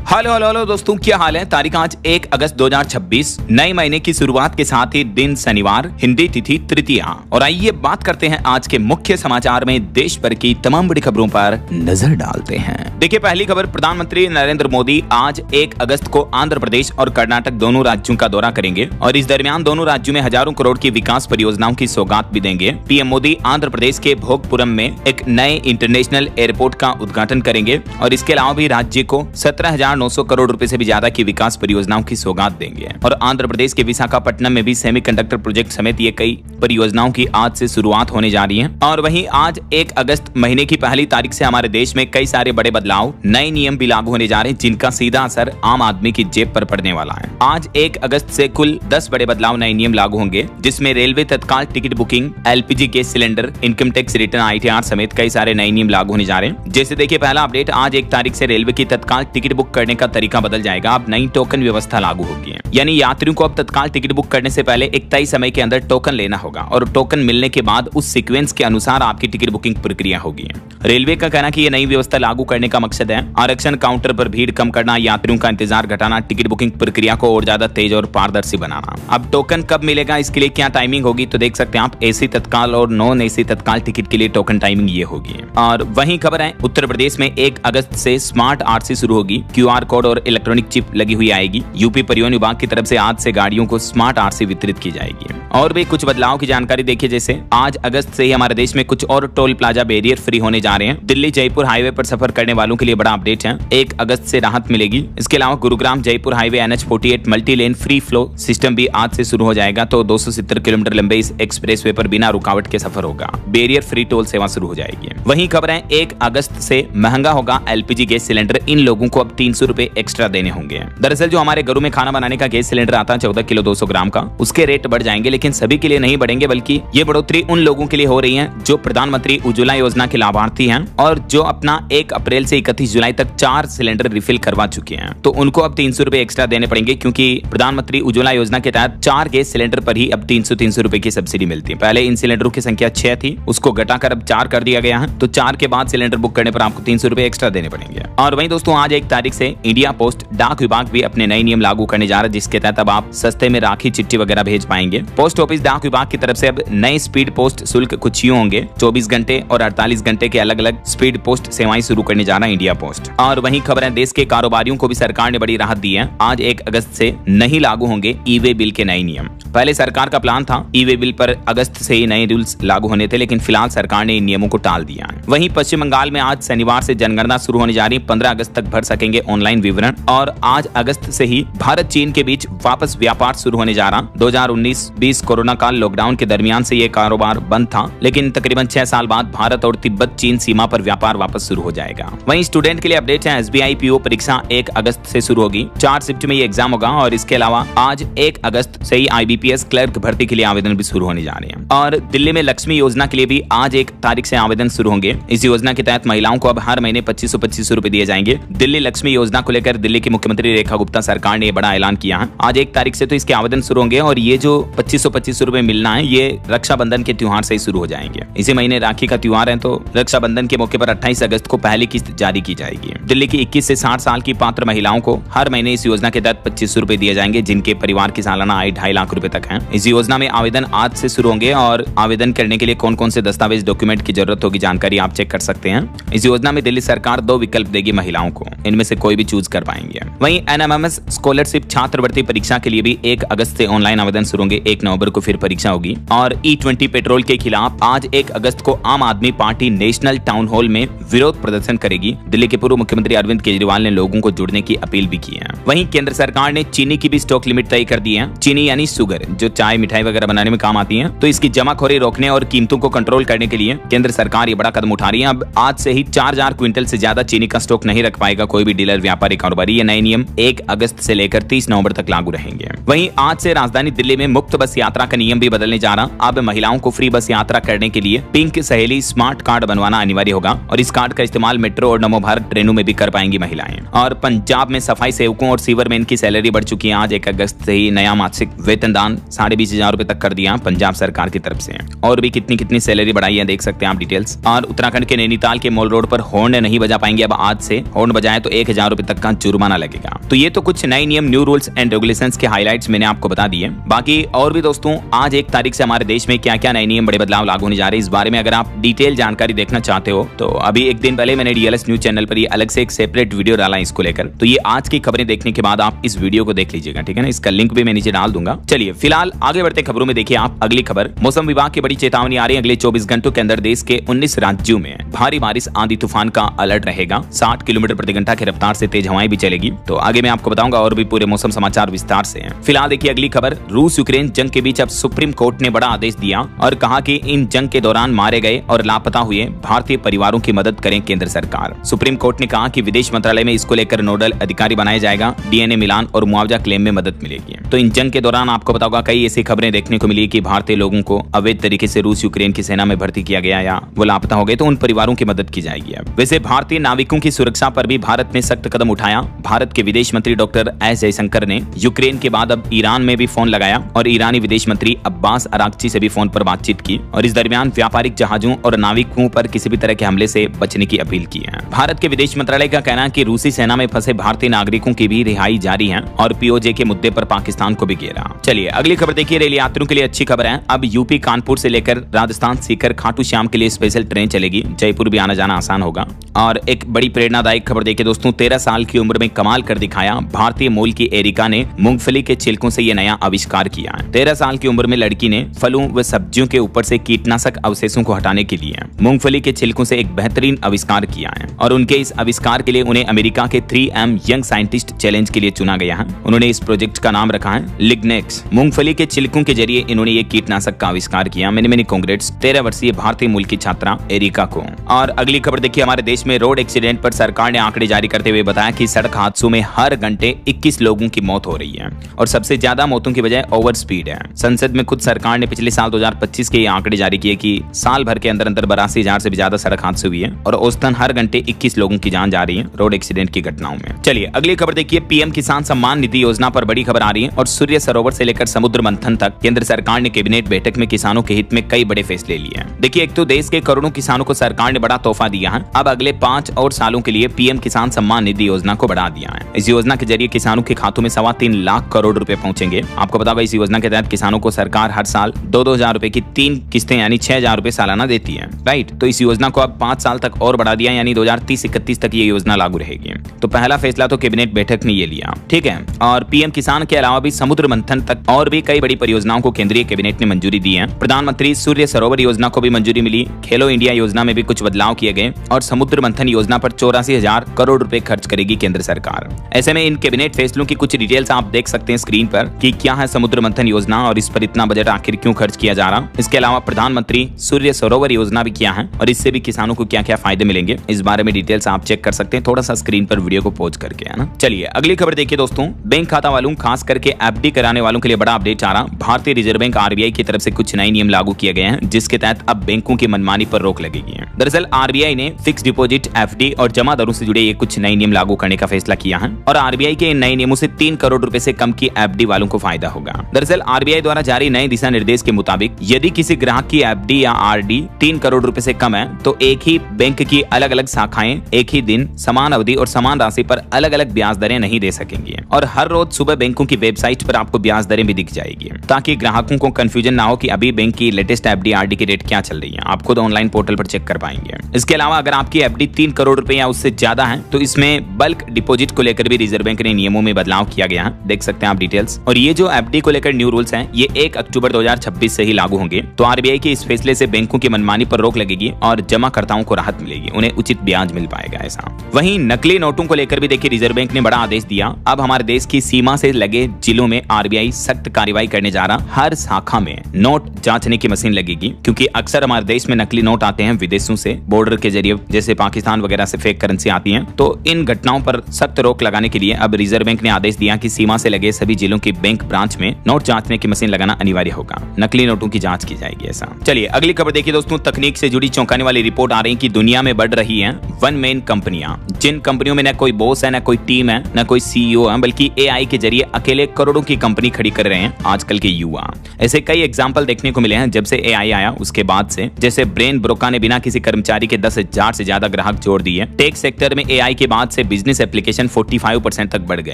Hello hello hello दोस्तों, क्या हाल है। तारीख आज 1 अगस्त 2026, नए महीने की शुरुआत के साथ ही दिन शनिवार, हिंदी तिथि तृतीया। और आइए बात करते हैं आज के मुख्य समाचार में देश भर की तमाम बड़ी खबरों पर नजर डालते हैं। देखिए, पहली खबर, प्रधानमंत्री नरेंद्र मोदी आज 1 अगस्त को आंध्र प्रदेश और कर्नाटक दोनों राज्यों का दौरा करेंगे और इस दरमियान दोनों राज्यों में हजारों करोड़ की विकास परियोजनाओं की सौगात भी देंगे। पीएम मोदी आंध्र प्रदेश के भोगपुरम में एक नए इंटरनेशनल एयरपोर्ट का उद्घाटन करेंगे और इसके अलावा भी राज्य को 17,900 करोड़ रुपए से भी ज्यादा की विकास परियोजनाओं की सौगात देंगे। और आंध्र प्रदेश के विशाखापट्टनम में भी सेमीकंडक्टर प्रोजेक्ट समेत ये कई परियोजनाओं की आज से शुरुआत होने जा रही है। और वहीं आज 1 अगस्त महीने की पहली तारीख से हमारे देश में कई सारे बड़े बदलाव, नए नियम भी लागू होने जा रहे हैं जिनका सीधा असर आम आदमी की जेब पर पड़ने वाला है। आज 1 अगस्त से कुल 10 बड़े बदलाव, नए नियम लागू होंगे, जिसमें रेलवे तत्काल ticket booking, LPG gas cylinder, income tax return, ITR समेत कई सारे नए नियम लागू होने जा रहे हैं। जैसे देखिए, पहला अपडेट, आज 1 तारीख से रेलवे की तत्काल टिकट बुक करने का तरीका बदल जाएगा। अब नई टोकन व्यवस्था लागू होगी, यानी यात्रियों को अब तत्काल टिकट बुक करने से पहले एक तय समय के अंदर टोकन लेना होगा और टोकन मिलने के बाद उस सीक्वेंस के अनुसार आपकी टिकट बुकिंग प्रक्रिया होगी। रेलवे का कहना कि यह नई व्यवस्था लागू करने का मकसद है आरक्षण काउंटर पर भीड़ कम करना, यात्रियों का इंतजार घटाना, टिकट बुकिंग प्रक्रिया को और ज्यादा तेज और पारदर्शी बनाना। अब टोकन कब मिलेगा, इसके लिए क्या टाइमिंग होगी, तो देख सकते हैं आप, एसी तत्काल और नॉन एसी तत्काल टिकट के लिए टोकन टाइमिंग ये होगी। और वहीं खबर है, उत्तर प्रदेश में 1 अगस्त से स्मार्ट आरसी शुरू होगी, क्यूआर कोड और इलेक्ट्रॉनिक चिप लगी हुई आएगी। यूपी परिवहन विभाग की तरफ से आज से गाड़ियों को स्मार्ट आरसी वितरित की जाएगी। और भी कुछ बदलाव की जानकारी देखिए, जैसे आज अगस्त से ही हमारे देश में कुछ और टोल प्लाजा बैरियर फ्री होने जा रहे हैं। दिल्ली जयपुर हाईवे पर सफर करने वालों के लिए बड़ा अपडेट है, 1 अगस्त से राहत मिलेगी। इसके अलावा Gurugram Jaipur highway NH48 multi lane free flow system भी आज से शुरू हो जाएगा, तो 270 किलोमीटर लंबे इस एक्सप्रेसवे पर बिना रुकावट के सफर होगा। बैरियर फ्री टोल सेवा शुरू हो जाएगी। वहीं खबर है, 1 अगस्त से महंगा होगा एलपीजी गैस सिलेंडर, इन लोगों को अब 300 रुपए एक्स्ट्रा देने होंगे। दरअसल जो हमारे घरों में खाना बनाने का गैस सिलेंडर आता है 14 किलो 200 ग्राम का, उसके रेट बढ़ जाएंगे, लेकिन सभी के लिए नहीं बढ़ेंगे, बल्कि ये बढ़ोतरी उन लोगों के लिए हो रही है जो प्रधानमंत्री उज्ज्वला योजना के लाभार्थी हैं और जो अपना 1 अप्रैल से 31 जुलाई तक 4 सिलेंडर रिफिल करवा चुके हैं। तो उनको अब 300 रुपए एक्स्ट्रा देने पड़ेंगे, क्योंकि प्रधानमंत्री उज्ज्वला योजना के तहत 4 गैस सिलेंडर पर ही अब 300 रुपए की सब्सिडी मिलती है। पहले इन सिलेंडरों की संख्या 6 थी, उसको घटाकर अब 4 कर दिया गया है, तो 4 के बाद सिलेंडर बुक करने पर आपको 300 रुपए एक्स्ट्रा देने पड़ेंगे। और वहीं दोस्तों, आज 1 तारीख से इंडिया पोस्ट डाक विभाग भी अपने नए नियम लागू करने जा रहा है, जिसके तहत अब आप सस्ते में राखी चिट्ठी वगैरह भेज पाएंगे। पोस्ट ऑफिस डाक विभाग की तरफ से अब नए स्पीड पोस्ट शुल्क कुछ यूं होंगे, 24 घंटे और 48 घंटे के अलग अलग स्पीड पोस्ट सेवाएं शुरू करने जा रहा है इंडिया पोस्ट। और वहीं खबर है, देश के कारोबारियों को भी सरकार ने बड़ी राहत दी है। आज 1 अगस्त से नहीं लागू होंगे ई-वे बिल के नए नियम। पहले सरकार का प्लान था ई-वे बिल पर अगस्त से ही नए रूल्स लागू होने थे, लेकिन फिलहाल सरकार ने इन नियमों को टाल दिया है। वहीं पश्चिम बंगाल में आज शनिवार से जनगणना शुरू होने जा रही है, 15 अगस्त तक भर सकेंगे ऑनलाइन विवरण। और आज अगस्त से ही भारत चीन के बीच वापस व्यापार शुरू होने जा रहा। 2019-20 कोरोना काल लॉकडाउन के दरमियान से ये कारोबार बंद था, लेकिन तकरीबन 6 साल बाद भारत और तिब्बत चीन सीमा पर व्यापार वापस शुरू हो जाएगा। वहीं स्टूडेंट के लिए अपडेट है, SBI PO परीक्षा 1 अगस्त से शुरू होगी, 4 शिफ्ट में ये एग्जाम होगा। और इसके अलावा आज 1 अगस्त से ही IBPS क्लर्क भर्ती के लिए आवेदन भी शुरू होने जा रहे हैं। और दिल्ली में लक्ष्मी योजना के लिए भी आज 1 तारीख से आवेदन शुरू होंगे। इस योजना के तहत महिलाओं को अब हर महीने 2500 रुपए दिए जाएंगे। दिल्ली लक्ष्मी योजना को लेकर दिल्ली की मुख्यमंत्री रेखा गुप्ता सरकार ने बड़ा ऐलान किया है। आज 1 तारीख से तो इसके आवेदन शुरू होंगे और ये जो 2500 रुपए मिलना है, ये रक्षाबंधन के त्योहार से ही शुरू हो जाएंगे। इसी महीने राखी का त्योहार है, तो रक्षाबंधन के मौके पर 28 अगस्त को पहली किस्त जारी की जाएगी। दिल्ली की 21 से 60 साल की पात्र महिलाओं को हर महीने इस योजना के तहत 2500 रुपए दिए जाएंगे, जिनके परिवार की सालाना आय 2.5 लाख रुपए तक है। इस योजना में आवेदन आज से शुरू होंगे और आवेदन करने के लिए कौन कौन से दस्तावेज डॉक्यूमेंट की जरूरत होगी, जानकारी आप चेक कर सकते हैं। इस योजना में दिल्ली सरकार 2 विकल्प देगी महिलाओं को, इनमें से कोई भी चूज कर पाएंगे। वहीं NMMS स्कॉलरशिप छात्रवृत्ति परीक्षा के लिए भी 1 अगस्त से ऑनलाइन आवेदन शुरू होंगे, 1 नवंबर को फिर परीक्षा होगी। और E20 पेट्रोल के खिलाफ आज 1 अगस्त को आम आदमी पार्टी नेशनल टाउन हॉल में विरोध प्रदर्शन करेगी। दिल्ली के पूर्व मुख्यमंत्री अरविंद केजरीवाल ने लोगों को जुड़ने की अपील भी की है। वहीं केंद्र सरकार ने चीनी की भी स्टॉक लिमिट तय कर दी है। चीनी यानी शुगर, जो चाय मिठाई वगैरह बनाने में काम आती है, तो इसकी जमाखोरी रोकने और कीमतों को कंट्रोल करने के लिए केंद्र सरकार ये बड़ा कदम उठा रही है। अब आज से ही 4000 क्विंटल से ज्यादा चीनी का स्टॉक नहीं रख पाएगा कोई भी डीलर, व्यापारी, कारोबारी। ये नए नियम 1 अगस्त से लेकर 30 नवंबर अक्टूबर तक लागू रहेंगे। वहीं आज से राजधानी दिल्ली में मुफ्त बस यात्रा का नियम भी बदलने जा रहा। अब महिलाओं को फ्री बस यात्रा करने के लिए पिंक सहेली स्मार्ट कार्ड बनवाना अनिवार्य होगा और इस कार्ड का इस्तेमाल मेट्रो और नमो भारत ट्रेनों में भी कर पाएंगी महिलाएं। और पंजाब में सफाई सेवकों और सीवरमैन की सैलरी बढ़ चुकी है। आज 1 अगस्त से ही नया मासिक वेतन दान 20,500 रुपए तक कर दिया पंजाब सरकार की तरफ से। और भी कितनी सैलरी बढ़ाई है देख सकते हैं आप डिटेल्स। और उत्तराखंड के नैनीताल के मॉल रोड पर हॉर्न नहीं बजा पाएंगे। अब आज से हॉर्न बजाए तो 1,000 रुपए तक का जुर्माना लगेगा। तो ये तो कुछ नए नियम, न्यू रूल्स एंड रेगुलेशंस के हाइलाइट्स मैंने आपको बता दिए। बाकी और भी दोस्तों आज 1 तारीख से हमारे देश में क्या क्या नए नियम, बड़े बदलाव लागू होने जा रहे हैं, इस बारे में अगर आप डिटेल जानकारी देखना चाहते हो तो अभी 1 दिन पहले मैंने डीएलएस न्यूज चैनल पर ये अलग से एक सेपरेट वीडियो डाला है इसको लेकर। तो ये आज की खबरें देखने के बाद आप इस वीडियो को देख लीजिएगा, ठीक है ना। इसका लिंक भी मैं नीचे डाल दूंगा। चलिए फिलहाल आगे बढ़ते खबरों में देखिए आप अगली खबर। मौसम विभाग की बड़ी चेतावनी आ रही है। अगले 24 घंटों के अंदर देश के 19 राज्यों में भारी बारिश, आंधी तूफान का अलर्ट रहेगा। 60 किलोमीटर प्रति घंटा की रफ्तार से तेज हवाएं भी चलेगी। तो आगे मैं आपको बताऊंगा और भी पूरे मौसम समाचार विस्तार से। फिलहाल देखिए अगली खबर। रूस यूक्रेन जंग के बीच अब सुप्रीम कोर्ट ने बड़ा आदेश दिया और कहा कि इन जंग के दौरान मारे गए और लापता हुए भारतीय परिवारों की मदद करें केंद्र सरकार। सुप्रीम कोर्ट ने कहा कि विदेश मंत्रालय में इसको लेकर नोडल अधिकारी बनाया जाएगा। डीएनए मिलान और मुआवजा क्लेम में मदद मिलेगी। तो इन जंग के दौरान आपको बताऊंगा कई ऐसी खबरें देखने को मिली कि भारतीय लोगों को अवैध तरीके से रूस यूक्रेन की सेना में भर्ती किया गया या वो लापता हो गए तो उन परिवारों की मदद की जाएगी। वैसे भारतीय नाविकों की सुरक्षा पर भी भारत ने सख्त कदम उठाया। भारत के विदेश मंत्री डॉक्टर एस जयशंकर ने यूक्रेन के बाद अब ईरान में भी फोन लगाया और ईरानी विदेश मंत्री अब्बास अरागची से भी फोन पर बातचीत की और इस दरमियान व्यापारिक जहाजों और नाविकों पर किसी भी तरह के हमले से बचने की अपील की है। भारत के विदेश मंत्रालय का कहना है कि रूसी सेना में फंसे भारतीय नागरिकों की भी रिहाई जारी है और पीओजे के मुद्दे पर पाकिस्तान को भी घेरा। चलिए अगली खबर देखिए। रेल यात्रियों के लिए अच्छी खबर है। अब यूपी कानपुर से लेकर राजस्थान सीकर खाटू श्याम के लिए स्पेशल ट्रेन चलेगी। जयपुर भी आना जाना आसान होगा। और एक बड़ी प्रेरणादायक खबर देखिए दोस्तों। 13 साल की उम्र में कमाल कर दिखाया। भारतीय मूल की एरिका ने मूंगफली के छिलकों से यह नया आविष्कार किया है। 13 साल की उम्र में लड़की ने फलों व सब्जियों के ऊपर से कीटनाशक अवशेषों को हटाने के लिए मूंगफली के छिलकों से एक बेहतरीन आविष्कार किया है और उनके इस आविष्कार के लिए उन्हें अमेरिका के 3M यंग साइंटिस्ट चैलेंज के लिए चुना गया है। उन्होंने इस प्रोजेक्ट का नाम रखा है लिग्नेक्स। मूंगफली के छिलकों के जरिए इन्होंने ये कीटनाशक का आविष्कार किया। मैंने कांग्रेट्स 13 वर्षीय भारतीय मूल की छात्रा एरिका को। और अगली खबर देखिए। हमारे देश में रोड एक्सीडेंट पर सरकार ने आंकड़े जारी करते हुए बताया कि सड़क हादसों में हर घंटे 21 लोगों की मौत हो रही है और सबसे ज्यादा मौतों की वजह ओवर स्पीड है। संसद में खुद सरकार ने पिछले साल 2025 के आंकड़े जारी किए कि साल भर के अंदर 82,000 से भी ज्यादा सड़क हादसे हुए हैं और औसतन हर घंटे 21 लोगों की जान जा रही है रोड एक्सीडेंट की घटनाओं में। चलिए अगली खबर देखिए। पीएम किसान सम्मान निधि योजना पर बड़ी खबर आ रही है और सूर्य सरोवर से लेकर समुद्र मंथन तक केंद्र सरकार ने कैबिनेट बैठक में किसानों के हित में कई बड़े फैसले लिए हैं। देखिए एक तो देश के करोड़ों किसानों को सरकार ने बड़ा तोहफा दिया है। अब अगले 5 और सालों के लिए पीएम किसान सम्मान निधि योजना को बढ़ा दिया है। इस योजना के जरिए किसानों के खातों में 3.25 लाख करोड़ रुपए पहुंचेंगे। आपको पता होगा इस योजना के तहत किसानों को सरकार हर साल 2-2 हजार रुपए की 3 किस्तें यानी 6,000 रुपए सालाना देती है। राइट, तो इस योजना को अब 5 साल तक और बढ़ा दिया यानी 2030-31 तक ये योजना लागू रहेगी। तो पहला फैसला तो कैबिनेट बैठक में ये लिया, ठीक है। और पीएम किसान के अलावा भी समुद्र मंथन तक और भी कई बड़ी परियोजनाओं को केंद्रीय कैबिनेट ने मंजूरी दी है। प्रधानमंत्री सूर्य सरोवर योजना को भी मंजूरी मिली। खेलो इंडिया योजना में भी कुछ बदलाव किए गए और समुद्र मंथन योजना पर 84,000 करोड़ रुपए खर्च करेगी केंद्र सरकार। ऐसे में इन कैबिनेट फैसलों की कुछ डिटेल्स आप देख सकते हैं स्क्रीन पर कि क्या है समुद्र मंथन योजना और इस पर इतना बजट आखिर क्यों खर्च किया जा रहा। इसके अलावा प्रधानमंत्री सूर्य सरोवर योजना भी क्या है और इससे भी किसानों को क्या क्या फायदे मिलेंगे, इस बारे में डिटेल्स आप चेक कर सकते हैं थोड़ा सा स्क्रीन पर वीडियो को पॉज करके, है ना। चलिए अगली खबर देखिए दोस्तों। बैंक खाता वालों खास करके एफडी कराने वालों के लिए बड़ा अपडेट आ रहा। भारतीय रिजर्व बैंक आरबीआई की तरफ से कुछ नए नियम लागू किए गए हैं जिसके तहत अब बैंकों की मनमानी पर रोक लगेगी। दरअसल आरबीआई ने फिक्स डिपॉजिट, एफडी और जमा दरों से जुड़े ये कुछ नए नियम लागू करने का फैसला किया है और आरबीआई के इन नए नियमों से 3 करोड़ रुपए से कम की एफडी वालों को फायदा होगा। दरअसल आरबीआई द्वारा जारी नए दिशा निर्देश के मुताबिक यदि किसी ग्राहक की एफडी या आरडी 3 करोड़ रुपए से कम है तो एक ही बैंक की अलग अलग शाखाएं एक ही दिन समान अवधि और समान राशि पर अलग अलग ब्याज दरें नहीं दे सकेंगी और हर रोज सुबह बैंकों की वेबसाइट पर आपको ब्याज दरें भी दिख जाएगी ताकि ग्राहकों को कंफ्यूजन ना हो कि अभी बैंक की लेटेस्ट एफडी आरडी की रेट क्या चल रही है। आप खुद ऑनलाइन पोर्टल पर चेक कर पाएंगे। इसके अलावा अगर आपकी एफडी 3 करोड़ रुपए या उससे ज्यादा है तो इसमें बल्क डिपॉजिट को लेकर भी रिजर्व बैंक ने नियमों में बदलाव किया गया है, देख सकते हैं आप डिटेल्स। और ये जो एफडी को लेकर न्यू रूल्स हैं ये 1 अक्टूबर 2026 से ही लागू होंगे। तो आरबीआई के इस फैसले से बैंकों की मनमानी पर रोक लगेगी और जमाकर्ताओं को राहत मिलेगी, उन्हें उचित ब्याज मिल पाएगा ऐसा। वहीं नकली नोटों को लेकर भी देखिए रिजर्व बैंक ने बड़ा आदेश दिया। अब हमारे देश की सीमा से लगे जिलों में आरबीआई सख्त कार्रवाई करने जा रहा। हर शाखा में नोट जांचने की मशीन लगेगी, क्योंकि अक्सर हमारे देश में नकली नोट आते हैं विदेशों से, बॉर्डर के जरिए, जैसे पाकिस्तान वगैरह से फेक करेंसी आती है। तो इन घटनाओं पर सख्त रोक लगाने के लिए अब रिजर्व बैंक ने आदेश दिया कि सीमा से लगे सभी जिलों की बैंक ब्रांच में नोट जांचने की मशीन लगाना अनिवार्य होगा। नकली नोटों की जांच की जाएगी ऐसा। चलिए अगली खबर देखिए दोस्तों। तकनीक से जुड़ी चौंकाने वाली रिपोर्ट आ रही है कि दुनिया में बढ़ रही है वन मैन कंपनियां, जिन कंपनियों में न कोई बॉस है, न कोई टीम है, न कोई सीईओ है, बल्कि एआई के जरिए अकेले करोड़ों की कंपनी खड़ी कर रहे हैं आजकल के युवा। ऐसे कई एग्जाम्पल देखने को मिले हैं जब से एआई आया उसके बाद से। जैसे ब्रेन ब्रोका ने बिना किसी कर्मचारी के 10,000 से ज्यादा ग्राहक जोड़ दिए। टेक सेक्टर में एआई के बाद से बिजनेस एप्लीकेशन 45% तक बढ़ गए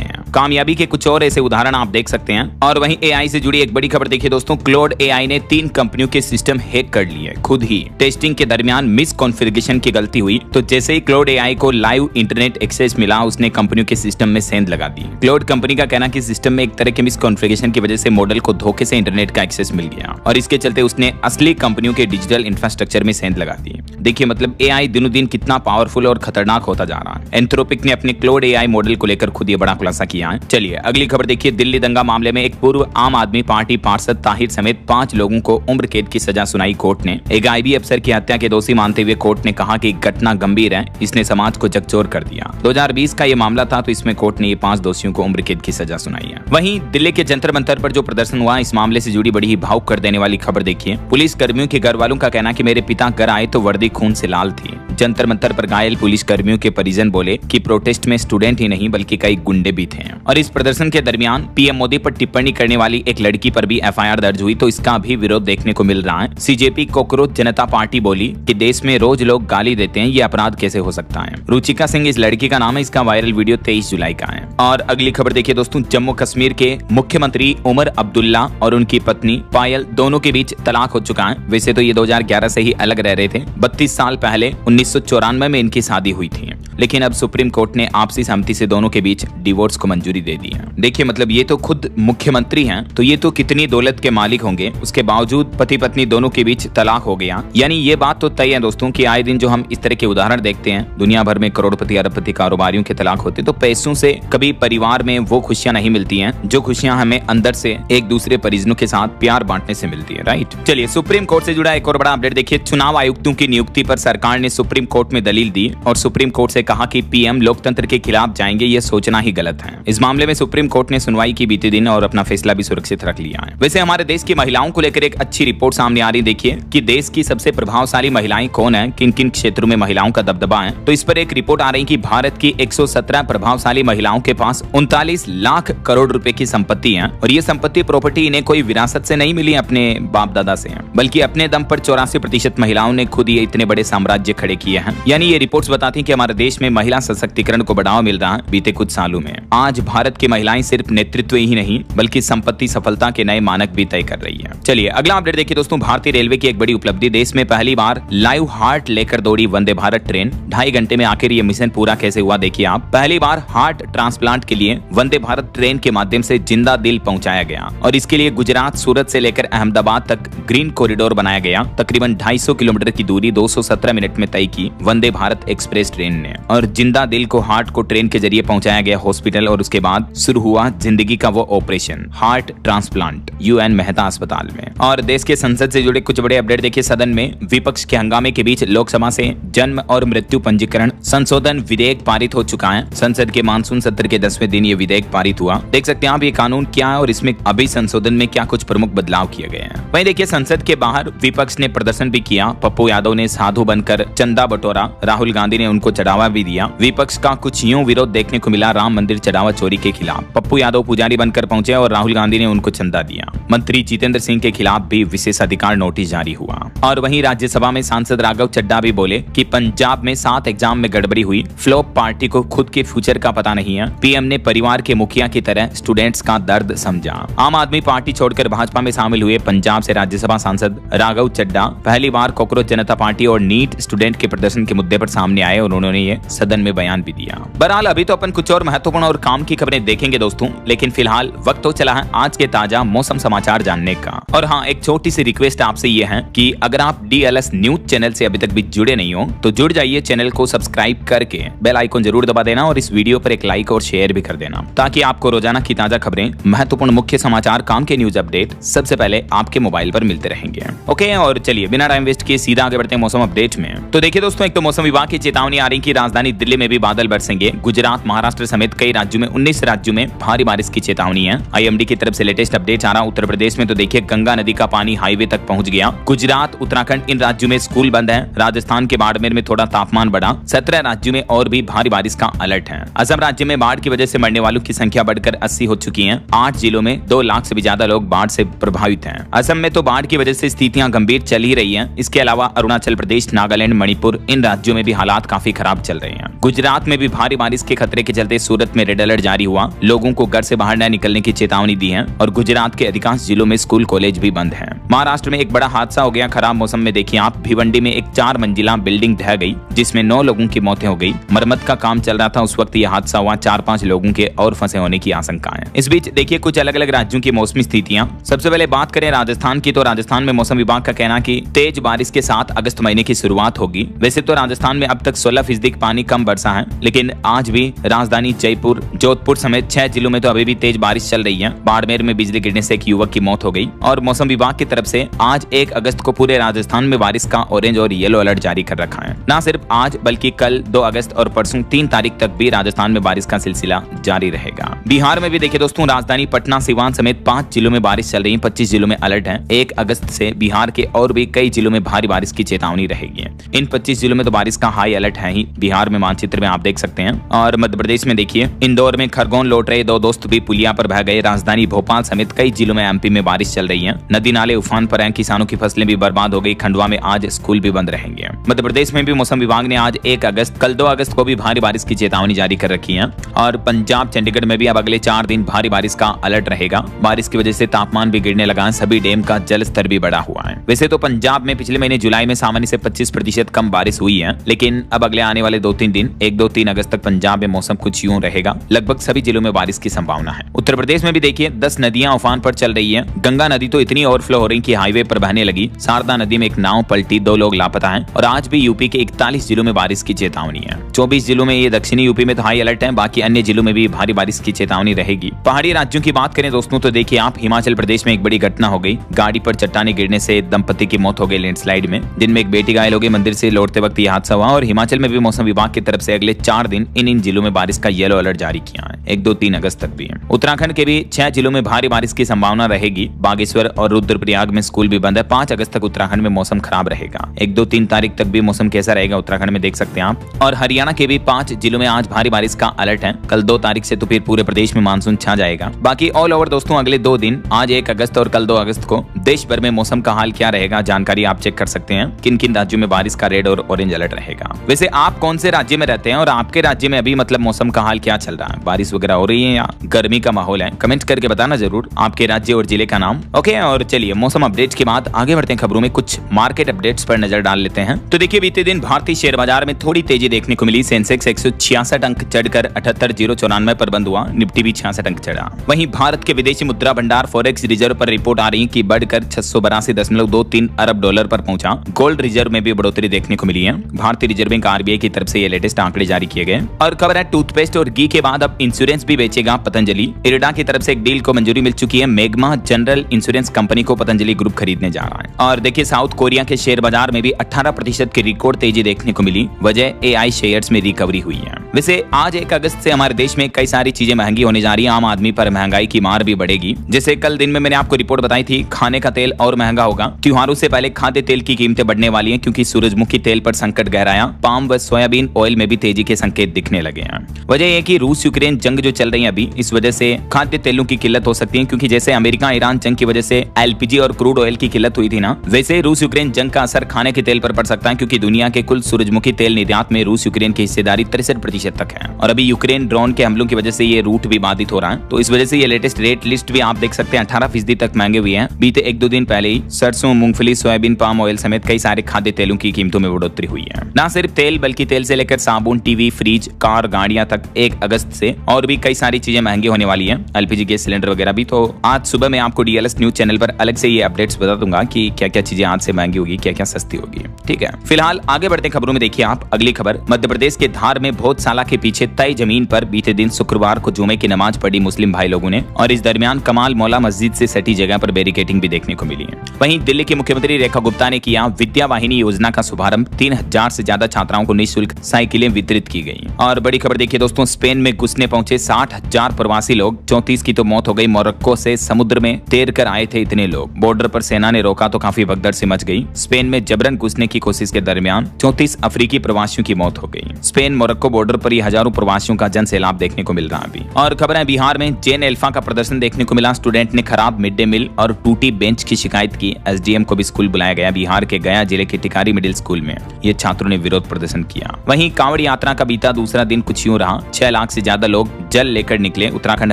हैं। कामयाबी के कुछ और ऐसे उदाहरण आप देख सकते हैं। और वहीं एआई से जुड़ी एक बड़ी खबर देखिए दोस्तों। क्लाउड एआई ने 3 कंपनियों के सिस्टम हैक कर लिए खुद ही। टेस्टिंग के दरमियान मिस कॉन्फ़िगरेशन की गलती हुई, तो जैसे ही क्लाउड एआई को लाइव इंटरनेट एक्सेस मिला, उसने कंपनियों के सिस्टम में सेंध लगा दी। क्लाउड कंपनी का कहना कि सिस्टम में एक तरह के मिस कॉन्फ़िगरेशन की वजह से मॉडल को धोखे से इंटरनेट का एक्सेस मिल गया, और इसके चलते उसने असली कंपनियों के डिजिटल इंफ्रास्ट्रक्चर में सेंध लगा दी। देखिए मतलब एआई दिनों दिन कितना पावरफुल और खतरनाक होता जा रहा है। एंथ्रोपिक ने अपने क्लाउड एआई मॉडल को लेकर खुद ये बड़ा खुलासा किया है। चलिए अगली खबर देखिए। दिल्ली दंगा मामले में एक पूर्व आम आदमी पार्टी पार्षद ताहिर समेत 5 लोगों को उम्र कैद की सजा सुनाई कोर्ट ने। एक आईबी अफसर की हत्या के दोषी मानते हुए कोर्ट ने कहा कि घटना गंभीर है, इसने समाज को झकझोर कर दिया। 2020 का ये मामला था, तो इसमें कोर्ट ने ये 5 दोषियों को उम्र कैद की सजा सुनाई है। वहीं दिल्ली के जंतर मंतर पर जो प्रदर्शन हुआ, इस मामले से जुड़ी बड़ी ही भावुक कर देने वाली खबर देखिए। पुलिस कर्मियों के घर वालों का कहना कि मेरे पिता घर आए तो वर्दी खून से लाल थी। जंतर मंतर पर घायल पुलिस कर्मियों के परिजन बोले कि प्रोटेस्ट में स्टूडेंट ही नहीं बल्कि कई गुंडे भी थे। और इस प्रदर्शन के दरमियान पीएम मोदी पर टिप्पणी करने वाली एक लड़की पर भी एफआईआर दर्ज हुई, तो इसका भी विरोध देखने को मिल रहा है। सीजेपी कॉकरोच जनता पार्टी बोली कि देश में रोज लोग गाली देते हैं, ये अपराध कैसे हो सकता है। रुचिका सिंह इस लड़की का नाम है। इसका वायरल वीडियो 23 जुलाई का है। और अगली खबर देखिए दोस्तों। जम्मू कश्मीर के मुख्यमंत्री उमर अब्दुल्ला और उनकी पत्नी पायल दोनों के बीच तलाक हो चुका है। वैसे तो ये 2011 से ही अलग रह रहे थे। 32 साल पहले 1994 में इनकी शादी हुई थी, लेकिन अब सुप्रीम कोर्ट ने आपसी सहमति से दोनों के बीच डिवोर्स को मंजूरी दे दी है। देखिए मतलब ये तो खुद मुख्यमंत्री हैं, तो ये तो कितनी दौलत के मालिक होंगे, उसके बावजूद पति पत्नी दोनों के बीच तलाक हो गया। यानी ये बात तो तय है दोस्तों कि आए दिन जो हम इस तरह के उदाहरण देखते हैं, दुनिया भर में करोड़पति अरबपति कारोबारियों के तलाक होते, तो पैसों से कभी परिवार में वो खुशियां नहीं मिलती हैं जो खुशियां हमें अंदर से एक दूसरे परिजनों के साथ प्यार बांटने से मिलती है, राइट। चलिए सुप्रीम कोर्ट से जुड़ा एक और बड़ा अपडेट देखिए। चुनाव आयुक्तों की नियुक्ति पर सरकार ने सुप्रीम कोर्ट में दलील दी और सुप्रीम कोर्ट से कहा कि पीएम लोकतंत्र के खिलाफ जाएंगे, ये सोचना ही गलत है। इस मामले में सुप्रीम कोर्ट ने सुनवाई की बीते दिन और अपना फैसला भी सुरक्षित रख लिया है। वैसे हमारे देश की महिलाओं को लेकर एक अच्छी रिपोर्ट सामने आ रही। देखिए कि देश की सबसे प्रभावशाली महिलाएं कौन है, किन किन क्षेत्रों में महिलाओं का दबदबा है। तो इस पर एक रिपोर्ट आ रही कि भारत की 117 प्रभावशाली महिलाओं के पास 39 लाख करोड़ रुपए की संपत्ति है, और ये संपत्ति प्रॉपर्टी इन्हें कोई विरासत से नहीं मिली अपने बाप दादा से, बल्कि अपने दम पर 84% महिलाओं ने खुद ये इतने बड़े साम्राज्य खड़े किए हैं। यानी ये रिपोर्ट्स बताती हैं कि हमारे देश में महिला सशक्तिकरण को बढ़ावा मिल रहा है बीते कुछ सालों में। आज भारत की महिलाएं सिर्फ नेतृत्व ही नहीं बल्कि संपत्ति सफलता के नए मानक भी तय कर रही है। चलिए अगला अपडेट देखिए दोस्तों। भारतीय रेलवे की एक बड़ी उपलब्धि, देश में पहली बार लाइव हार्ट लेकर दौड़ी वंदे भारत ट्रेन। 2.5 घंटे में आखिर ये मिशन पूरा कैसे हुआ देखिए आप। पहली बार हार्ट ट्रांसप्लांट के लिए वंदे भारत ट्रेन के माध्यम से जिंदा दिल पहुंचाया गया, और इसके लिए गुजरात सूरत से लेकर अहमदाबाद तक ग्रीन कॉरिडोर बनाया गया। तकरीबन 250 किलोमीटर की दूरी 217 मिनट में तय की वंदे भारत एक्सप्रेस ट्रेन ने, और जिंदा दिल को हार्ट को ट्रेन के जरिए पहुंचाया गया हॉस्पिटल, और उसके बाद शुरू हुआ जिंदगी का वो operation heart transplant UN Mehta अस्पताल में। और देश के संसद से जुड़े कुछ बड़े अपडेट देखिए। सदन में विपक्ष के हंगामे के बीच लोकसभा से जन्म और मृत्यु पंजीकरण संशोधन विधेयक पारित हो चुका है। संसद के मानसून सत्र के 10वें दिन ये विधेयक पारित हुआ। देख सकते हैं आप ये कानून क्या है और इसमें अभी संशोधन में क्या कुछ प्रमुख बदलाव किए गए हैं। वहीं देखिए संसद के बाहर विपक्ष ने प्रदर्शन भी किया। पप्पू यादव ने साधु बनकर चंदा बटोरा, राहुल गांधी ने उनको चढ़ावा भी दिया। विपक्ष का कुछ यूं विरोध देखने को मिला राम मंदिर चढ़ावा चोरी के खिलाफ। पप्पू यादव पुजारी बनकर पहुंचे और राहुल गांधी ने उनको चंदा दिया। मंत्री जितेंद्र सिंह के खिलाफ भी विशेषाधिकार नोटिस जारी हुआ। और वहीं राज्यसभा में सांसद राघव चड्ढा भी बोले कि पंजाब में 7 एग्जाम में गड़बड़ी हुई। फ्लॉप पार्टी को खुद के फ्यूचर का पता नहीं है। पीएम ने परिवार के मुखिया की तरह स्टूडेंट्स का दर्द समझा। आम आदमी पार्टी छोड़कर भाजपा में शामिल हुए पंजाब से राज्यसभा सांसद राघव चड्ढा पहली बार कॉकरोच जनता पार्टी और नीट स्टूडेंट के प्रदर्शन के मुद्दे पर सामने आए और उन्होंने ये सदन में बयान भी दिया। बहरहाल अभी तो अपन कुछ और महत्वपूर्ण और काम की खबरें देखेंगे दोस्तों, लेकिन फिलहाल वक्त तो चला है आज के ताजा मौसम समाचार जानने का। और हाँ, एक छोटी सी रिक्वेस्ट आपसे ये है कि अगर आप DLS न्यूज चैनल से अभी तक भी जुड़े नहीं हो तो जुड़ जाइए, चैनल को सब्सक्राइब करके बेल आइकन जरूर दबा देना और इस वीडियो पर एक लाइक और शेयर भी कर देना, ताकि आपको रोजाना की ताजा खबरें, महत्वपूर्ण मुख्य समाचार, काम के न्यूज अपडेट सबसे पहले आपके मोबाइल पर मिलते रहेंगे। ओके, और चलिए बिना टाइम वेस्ट किए सीधा आगे बढ़ते हैं मौसम अपडेट में। तो देखिए दोस्तों, एक तो मौसम विभाग की चेतावनी आ रही कि राजधानी दिल्ली में भी बादल बरसेंगे। गुजरात, महाराष्ट्र समेत कई राज्यों में 19 राज्यों में भारी बारिश की चेतावनी है। IMD की तरफ से लेटेस्ट अपडेट आ रहा। उत्तर प्रदेश में तो देखिए गंगा नदी का पानी हाईवे तक पहुंच गया। गुजरात, उत्तराखंड, इन राज्यों में स्कूल बंद है। राजस्थान के बाड़मेर में थोड़ा तापमान बढ़ा। 17 राज्यों में और भी भारी बारिश का अलर्ट है। असम राज्य में बाढ़ की वजह से मरने वालों की संख्या बढ़कर 80 हो चुकी है। 8 जिलों में 2 लाख से भी ज्यादा लोग बाढ़ से प्रभावित हैं। असम में तो बाढ़ की वजह से स्थितियां गंभीर चल ही रही हैं। इसके अलावा अरुणाचल प्रदेश, नागालैंड, मणिपुर, इन राज्यों में भी हालात काफी खराब चल रहे हैं। गुजरात में भी भारी बारिश के खतरे के चलते सूरत में रेड अलर्ट जारी हुआ। लोगों को घर से बाहर न निकलने की चेतावनी दी है और गुजरात के अधिकांश जिलों में स्कूल कॉलेज भी बंद हैं। महाराष्ट्र में एक बड़ा हादसा हो गया खराब मौसम में। देखिए आप, भिवंडी में एक 4 मंजिला बिल्डिंग ढह गई, जिसमें 9 लोगों की मौतें हो गई। मरम्मत का काम चल रहा था उस वक्त यह हादसा हुआ। 4-5 लोगों के और फंसे होने की आशंका है। इस बीच देखिए कुछ अलग अलग राज्यों की मौसमी स्थितियां। सबसे पहले बात करें राजस्थान की, तो राजस्थान में मौसम विभाग का कहना कि तेज बारिश के साथ अगस्त महीने की शुरुआत होगी। वैसे तो राजस्थान में अब तक 16% पानी कम बरसा है, लेकिन आज भी राजधानी जयपुर, जोधपुर समेत 6 जिलों में तो अभी भी तेज बारिश चल रही है। बाड़मेर में बिजली गिरने से एक युवक की मौत हो गई। और मौसम विभाग की तरफ से आज 1 अगस्त को पूरे राजस्थान में बारिश का ऑरेंज और येलो अलर्ट जारी कर रखा है। न सिर्फ आज बल्कि कल 2 अगस्त और परसों 3 तारीख तक भी राजस्थान में बारिश का सिलसिला जारी रहेगा। बिहार में भी देखिए दोस्तों, राजधानी पटना, सिवान समेत 5 जिलों में बारिश चल रही है। 25 जिलों में अलर्ट है। 1 अगस्त से बिहार के और भी कई जिलों में भारी बारिश की चेतावनी रहेगी। इन 25 जिलों में तो बारिश का हाई अलर्ट है ही। बिहार में मानचित्र में आप देख सकते हैं। और मध्य प्रदेश में देखिए, इंदौर में खरगोन लौट रहे 2 दोस्त भी पुलिया पर बह गए। राजधानी भोपाल समेत कई जिलों में MP में बारिश चल रही है। नदी नाले उफान पर हैं। किसानों की फसलें भी बर्बाद हो गई। खंडवा में आज स्कूल भी बंद रहेंगे। मध्य प्रदेश में भी मौसम विभाग ने आज 1 अगस्त, कल 2 अगस्त को भी भारी बारिश की चेतावनी जारी कर रखी है। और पंजाब, चंडीगढ़ में भी अब अगले 4 दिन भारी बारिश का अलर्ट रहेगा। बारिश की वजह से तापमान भी गिरने लगा है। सभी डैम का जल स्तर भी बढ़ा हुआ है। वैसे तो पंजाब में पिछले महीने जुलाई में सामान्य से 25% कम बारिश हुई है, लेकिन अब अगले आने वाले 2-3 दिन 1-2-3 अगस्त तक पंजाब में मौसम कुछ यूं रहेगा। लगभग सभी जिलों में बारिश की संभावना है। उत्तर प्रदेश में भी देखिए 10 नदियां उफान पर चल रही है। गंगा नदी तो इतनी ओवरफ्लो हो रही कि हाईवे पर बहने लगी। शारदा नदी में एक नाव पलटी, 2 लोग लापता हैं। और आज भी यूपी के 41 जिलों में बारिश की चेतावनी है। 24 जिलों में, ये दक्षिणी यूपी में तो हाई अलर्ट है, बाकी अन्य जिलों में भी भारी बारिश की चेतावनी रहेगी। पहाड़ी राज्यों की बात करें दोस्तों, तो देखिए आप, हिमाचल प्रदेश में एक बड़ी घटना हो गई। गाड़ी पर चट्टाने गिरने से दंपति की मौत हो गई लैंडस्लाइड में, जिनमें एक बेटी घायल हो गई। मंदिर से लौटते वक्त यह हादसा हुआ। और हिमाचल में भी मौसम विभाग की तरफ से अगले 4 दिन इन जिलों में बारिश का येलो अलर्ट जारी किया है। 1-2-3 अगस्त तक भी है। उत्तराखंड के भी 6 जिलों में भारी बारिश की संभावना रहेगी। बागेश्वर और रुद्रप्रयाग में स्कूल भी बंद है। 5 अगस्त तक उत्तराखंड में मौसम खराब रहेगा। 1-2-3 तारीख तक भी मौसम कैसा रहेगा उत्तराखंड में देख सकते हैं आप। और हरियाणा के भी 5 जिलों में आज भारी बारिश का अलर्ट है। कल 2 तारीख से तो फिर पूरे प्रदेश में मानसून छा जाएगा। बाकी ऑल ओवर दोस्तों अगले 2 दिन, आज 1 अगस्त और कल 2 अगस्त को देश भर में मौसम का हाल क्या रहेगा, जानकारी आप चेक कर सकते हैं। किन किन राज्यों में बारिश का रेड और ऑरेंज अलर्ट रहेगा। वैसे आप कौन से राज्य में रहते हैं और आपके राज्य में अभी मतलब मौसम का हाल क्या चल रहा है? बारिश वगैरह हो रही है या गर्मी का माहौल है? कमेंट करके बताना जरूर आपके राज्य और जिले का नाम। ओके, और चलिए मौसम अपडेट्स के बाद आगे बढ़ते हैं खबरों में। कुछ मार्केट अपडेट्स पर नजर डाल लेते हैं। तो देखिए बीते दिन भारतीय शेयर बाजार में थोड़ी तेजी देखने को मिली। सेंसेक्स 166 अंक चढ़कर 78,094 पर बंद हुआ। निफ्टी भी 66 अंक चढ़ा। वहीं भारत के विदेशी मुद्रा भंडार फॉरेक्स रिजर्व पर रिपोर्ट आ रही कि बढ़कर 682.23 अरब डॉलर पर पहुंचा। गोल्ड रिजर्व में भी बढ़ोतरी देखने को मिली है। भारतीय रिजर्व बैंक RBI की तरफ से ये लेटेस्ट आंकड़े जारी किए गए। और खबर है टूथपेस्ट और घी के बाद अब इंश्योरेंस भी बेचेगा पतंजलि। इरडा की तरफ से एक डील को मंजूरी मिल चुकी है। मेग्मा जनरल इंश्योरेंस कंपनी को पतंजलि ग्रुप खरीदने जा रहा है। और देखिए साउथ कोरिया के शेयर बाजार में भी 18% की रिकॉर्ड तेजी देखने को मिली। वजह AI शेयर्स में रिकवरी हुई है। वैसे आज 1 अगस्त से हमारे देश में कई सारी चीजें महंगी होने जा रही है। आम आदमी पर महंगाई की मार भी बढ़ेगी। जैसे कल दिन में मैंने आपको रिपोर्ट बताई थी, खाने का तेल और महंगा होगा। त्योहारों से पहले खाद्य तेल की कीमतें बढ़ने वाली हैं, क्योंकि सूरजमुखी तेल पर संकट गहराया। पाम व सोयाबीन ऑयल में भी तेजी के संकेत दिखने लगे हैं। वजह यह कि रूस यूक्रेन जंग जो चल रही है अभी, इस वजह से खाद्य तेलों की किल्लत हो सकती है। क्योंकि जैसे अमेरिका ईरान जंग की वजह से LPG और क्रूड ऑयल की किल्लत हुई थी ना, वैसे रूस यूक्रेन जंग का असर खाने के तेल पर पड़ सकता है। क्योंकि दुनिया के कुल सूरजमुखी तेल निर्यात में रूस यूक्रेन की हिस्सेदारी 63% तक है। और अभी यूक्रेन ड्रोन के हमलों की वजह से ये रूट भी बाधित हो रहा है। तो इस वजह से ये लेटेस्ट रेट लिस्ट भी आप देख सकते हैं 18% तक महंगे हुए हैं। बीते 1-2 दिन पहले ही सरसों, मूंगफली, सोयाबीन, पाम ऑयल समेत कई सारे खाद्य तेलों की कीमतों में बढ़ोतरी हुई है। न सिर्फ तेल बल्कि तेल से लेकर साबुन, टीवी, फ्रिज, कार, गाड़ियां तक 1 अगस्त से और भी कई सारी चीजें महंगी होने वाली है, एलपीजी गैस सिलेंडर वगैरह भी। तो आज सुबह मैं आपको डीएलएस न्यूज चैनल पर अलग से ये अपडेट्स बता दूंगा कि क्या क्या चीजें आज से महंगी होगी, क्या क्या सस्ती होगी। ठीक है, फिलहाल आगे बढ़ते खबरों में। देखिए आप अगली खबर, मध्य प्रदेश के धार में भोजशाला के पीछे तय जमीन पर बीते दिन शुक्रवार को जुमे की नमाज पढ़ी मुस्लिम भाई लोगों ने, और इस दरमियान कमाल मौला मस्जिद से सटी जगह पर बैरिकेडिंग भी देखने को मिली है। वहीं दिल्ली की मुख्यमंत्री रेखा गुप्ता ने किया विद्या वाहिनी योजना का शुभारंभ, 3000 से ज्यादा छात्राओं को निःशुल्क साइकिलें वितरित की गई। और बड़ी खबर देखिए दोस्तों, स्पेन में घुसने पहुंचे 60,000 प्रवासी लोग, 34 की तो मौत हो गई। मोरक्को से समुद्र में तैर कर आए थे इतने लोग, बॉर्डर पर सेना ने रोका तो काफी भगदड़ से मच गई। स्पेन में जबरन घुसने की कोशिश के दरमियान 34 अफ्रीकी प्रवासियों की मौत हो गई। स्पेन मोरक्को बॉर्डर पर ही हजारों प्रवासियों का जन सैलाब देखने को मिल रहा है अभी। और खबर है बिहार में जेन अल्फा का प्रदर्शन देखने को मिला। स्टूडेंट ने खराब मिड डे मील और टूटी बेंच की शिकायत की। एसडीएम को भी स्कूल बुलाया गया। बिहार के गया जिले के टिकारी मिडिल स्कूल में ये छात्रों ने विरोध प्रदर्शन किया। वहीं कांवड़ यात्रा का बीता दूसरा दिन कुछ यूं रहा। 6 लाख से ज्यादा लोग जल लेकर निकले। उत्तराखंड